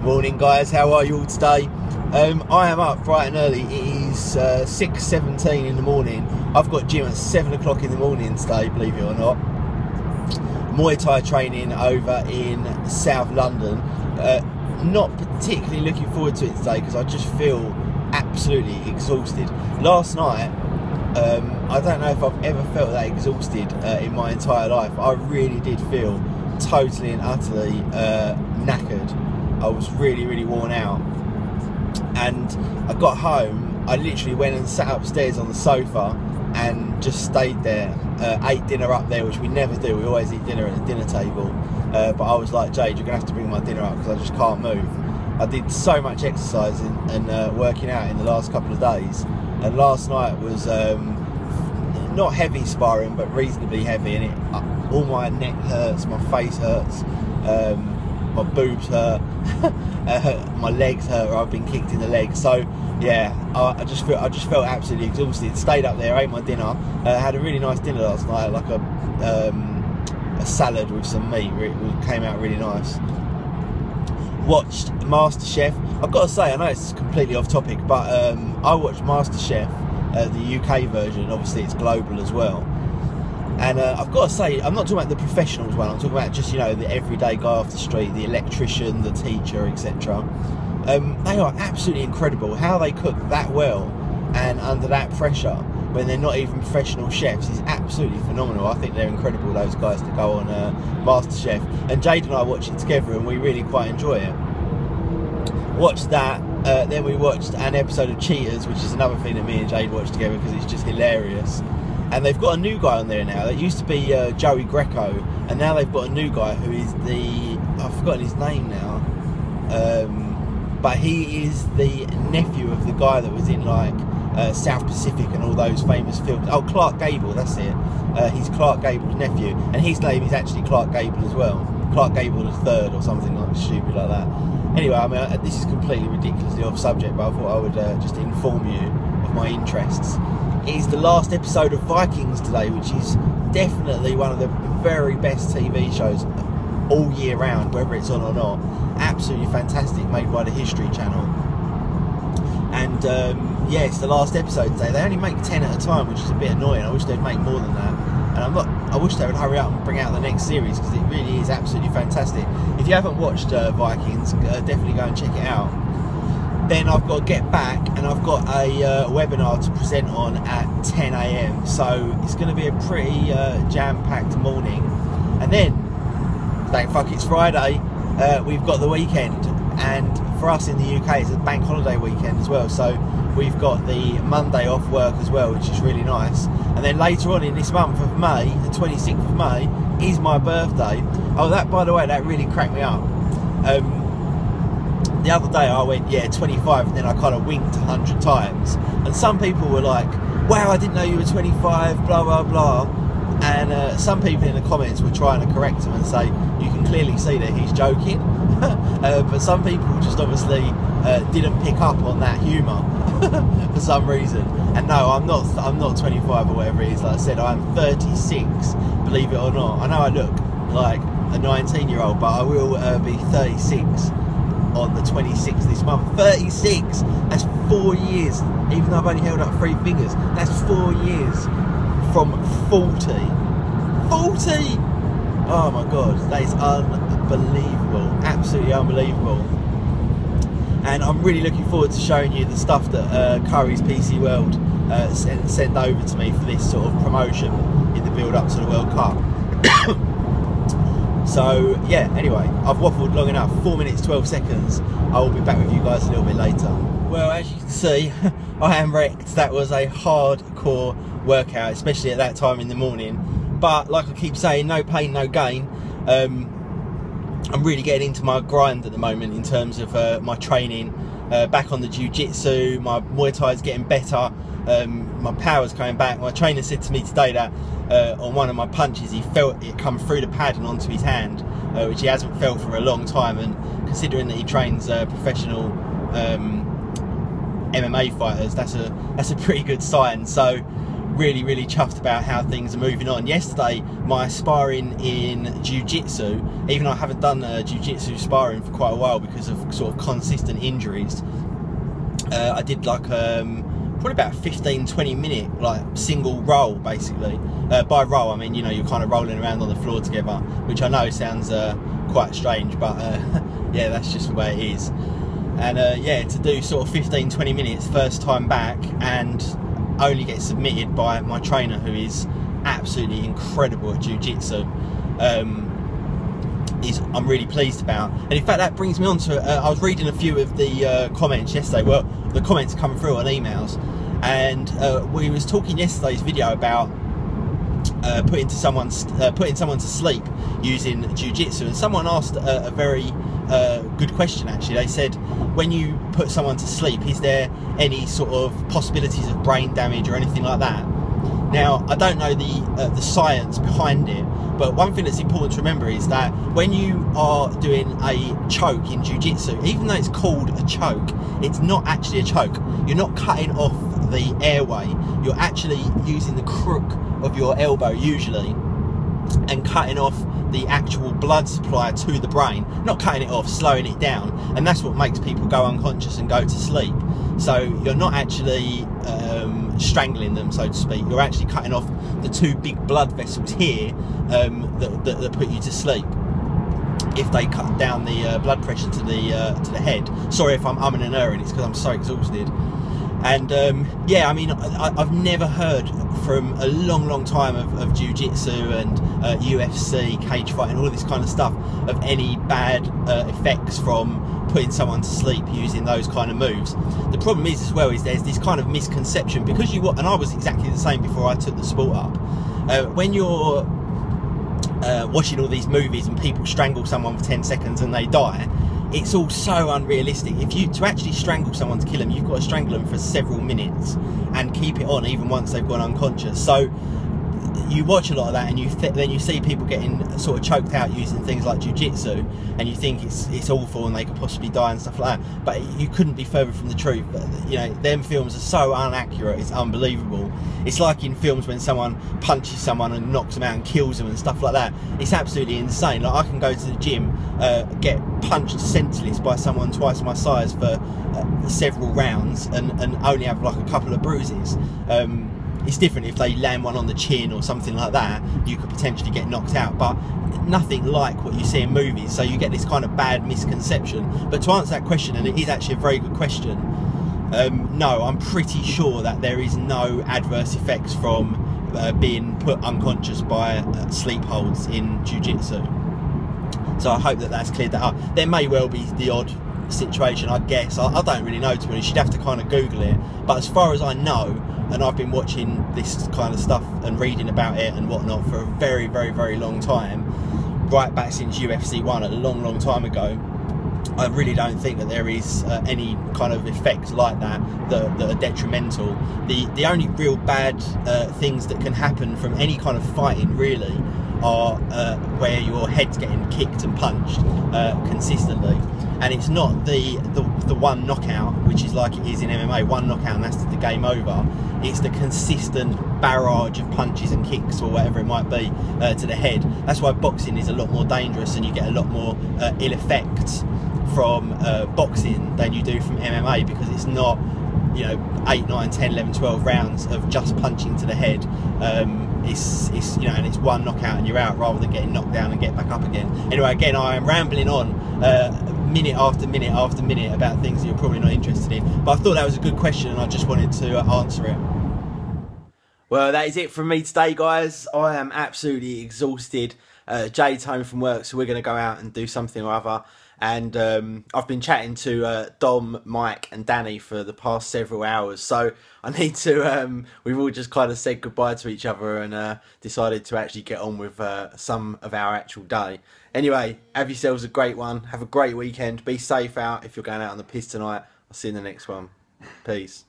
Morning guys, how are you all today? I am up bright and early. It is 6:17 in the morning. I've got gym at 7 o'clock in the morning today, believe it or not. Muay Thai training over in South London. Not particularly looking forward to it today because I just feel absolutely exhausted. Last night, I don't know if I've ever felt that exhausted in my entire life. I really did feel totally and utterly knackered. I was really worn out, and I got home. I literally went and sat upstairs on the sofa and just stayed there. Ate dinner up there, which we never do. We always eat dinner at the dinner table, but I was like, Jade, you're gonna have to bring my dinner up because I just can't move. I did so much exercising and working out in the last couple of days, and last night was not heavy sparring but reasonably heavy, and all my neck hurts, my face hurts, my boobs hurt, my legs hurt, or I've been kicked in the legs. So yeah, I just felt absolutely exhausted. Stayed up there, ate my dinner, had a really nice dinner last night, like a salad with some meat. It came out really nice. Watched MasterChef. I've got to say, I know it's completely off topic, but I watched MasterChef, the UK version. Obviously it's global as well. And I've got to say, I'm not talking about the professionals one, I'm talking about just, you know, the everyday guy off the street, the electrician, the teacher, etc. They are absolutely incredible. How they cook that well and under that pressure when they're not even professional chefs is absolutely phenomenal. I think they're incredible, those guys, to go on MasterChef. And Jade and I watch it together and we really quite enjoy it. Watched that, then we watched an episode of Cheaters, which is another thing that me and Jade watch together because it's just hilarious. And they've got a new guy on there now. That used to be Joey Greco, and now they've got a new guy who is I've forgotten his name now, but he is the nephew of the guy that was in like South Pacific and all those famous films. Oh, Clark Gable, that's it. He's Clark Gable's nephew, and his name is actually Clark Gable as well. Clark Gable III or something like stupid like that. Anyway, I mean, this is completely ridiculously off subject, but I thought I would just inform you of my interests. It is the last episode of Vikings today, which is definitely one of the very best TV shows all year round, whether it's on or not. Absolutely fantastic, made by the History Channel. And yeah, it's the last episode today. They only make 10 at a time, which is a bit annoying. I wish they'd make more than that. And I wish they would hurry up and bring out the next series because it really is absolutely fantastic. If you haven't watched Vikings, definitely go and check it out. Then I've got to get back and I've got a webinar to present on at 10 AM. So it's going to be a pretty jam-packed morning. And then, thank fuck it's Friday, we've got the weekend. And for us in the UK, it's a bank holiday weekend as well. So we've got the Monday off work as well, which is really nice. And then later on in this month of May, the 26th of May, is my birthday. Oh, that, by the way, that really cracked me up. The other day I went, yeah, 25, and then I kind of winked 100 times. And some people were like, wow, I didn't know you were 25, blah, blah, blah. And some people in the comments were trying to correct him and say, you can clearly see that he's joking. But some people just obviously didn't pick up on that humour for some reason. And no, I'm not 25 or whatever it is. Like I said, I'm 36, believe it or not. I know I look like a 19-year-old, but I will be 36 on the 26th this month. 36! That's 4 years. Even though I've only held up 3 fingers, that's 4 years from 40. 40! Oh my god, that is unbelievable. Absolutely unbelievable. And I'm really looking forward to showing you the stuff that Curry's PC World sent over to me for this sort of promotion in the build up to the World Cup. So yeah, anyway, I've waffled long enough, 4 minutes 12 seconds. I will be back with you guys a little bit later. Well, as you can see, I am wrecked. That was a hardcore workout, especially at that time in the morning. But like I keep saying, no pain, no gain. I'm really getting into my grind at the moment in terms of my training. Back on the jiu-jitsu, my Muay Thai is getting better. My power's coming back. My trainer said to me today that on one of my punches he felt it come through the pad and onto his hand, which he hasn't felt for a long time. And considering that he trains professional MMA fighters, that's a pretty good sign. So really chuffed about how things are moving on. Yesterday, my sparring in jiu-jitsu, even though I haven't done jiu-jitsu sparring for quite a while because of sort of consistent injuries, I did like probably about a 15-20 minute like single roll, basically. By roll I mean, you know, you're kind of rolling around on the floor together, which I know sounds quite strange, but yeah, that's just the way it is. And yeah, to do sort of 15-20 minutes first time back and only get submitted by my trainer, who is absolutely incredible at jiu-jitsu, I'm really pleased about. And in fact, that brings me on to I was reading a few of the comments yesterday. Well, the comments come through on emails, and we was talking yesterday's video about putting someone to sleep using jiu-jitsu, and someone asked a very good question actually. They said, when you put someone to sleep, is there any sort of possibilities of brain damage or anything like that? Now, I don't know the science behind it, but one thing that's important to remember is that when you are doing a choke in jiu-jitsu, even though it's called a choke, it's not actually a choke. You're not cutting off the airway. You're actually using the crook of your elbow usually and cutting off the actual blood supply to the brain, not cutting it off, slowing it down, and that's what makes people go unconscious and go to sleep. So you're not actually strangling them, so to speak. You're actually cutting off the two big blood vessels here that put you to sleep, if they cut down the blood pressure to the head. Sorry if I'm umming and erring, it's because I'm so exhausted. And yeah, I mean, I've never heard from a long time of jiu-jitsu and UFC, cage fighting, all this kind of stuff, of any bad effects from putting someone to sleep using those kind of moves. The problem is as well is there's this kind of misconception, because and I was exactly the same before I took the sport up. When you're watching all these movies and people strangle someone for 10 seconds and they die, it's all so unrealistic. To actually strangle someone to kill them, you've got to strangle them for several minutes and keep it on even once they've gone unconscious. So you watch a lot of that, and then you see people getting sort of choked out using things like jiu-jitsu, and you think it's awful and they could possibly die and stuff like that, but you couldn't be further from the truth. You know, them films are so inaccurate, it's unbelievable. It's like in films when someone punches someone and knocks them out and kills them and stuff like that. It's absolutely insane. Like, I can go to the gym, get punched senseless by someone twice my size for several rounds and only have like a couple of bruises. It's different if they land one on the chin or something like that, you could potentially get knocked out, but nothing like what you see in movies, so you get this kind of bad misconception. But to answer that question, and it is actually a very good question, no, I'm pretty sure that there is no adverse effects from being put unconscious by sleep holds in jiu-jitsu. So I hope that that's cleared that up. There may well be the odd situation, I guess. I don't really know, to be honest. You'd have to kind of Google it, but as far as I know, and I've been watching this kind of stuff and reading about it and whatnot for a very long time, right back since UFC 1 a long time ago, I really don't think that there is any kind of effects like that that are detrimental. The only real bad things that can happen from any kind of fighting really are where your head's getting kicked and punched consistently, and it's not the one knockout, which is like it is in MMA, one knockout and that's the game over. It's the consistent barrage of punches and kicks or whatever it might be to the head. That's why boxing is a lot more dangerous, and you get a lot more ill effects from boxing than you do from MMA, because it's not, you know, 8, 9, 10, 11, 12 rounds of just punching to the head. It's you know, and it's one knockout and you're out, rather than getting knocked down and get back up again. Anyway, again, I am rambling on minute after minute after minute about things that you're probably not interested in, but I thought that was a good question and I just wanted to answer it. Well, that is it from me today, guys. I am absolutely exhausted. Jade's home from work, so we're going to go out and do something or other. And I've been chatting to Dom, Mike and Danny for the past several hours, so I need to, we've all just kind of said goodbye to each other and decided to actually get on with some of our actual day. Anyway, have yourselves a great one, have a great weekend, be safe out if you're going out on the piss tonight. I'll see you in the next one. Peace.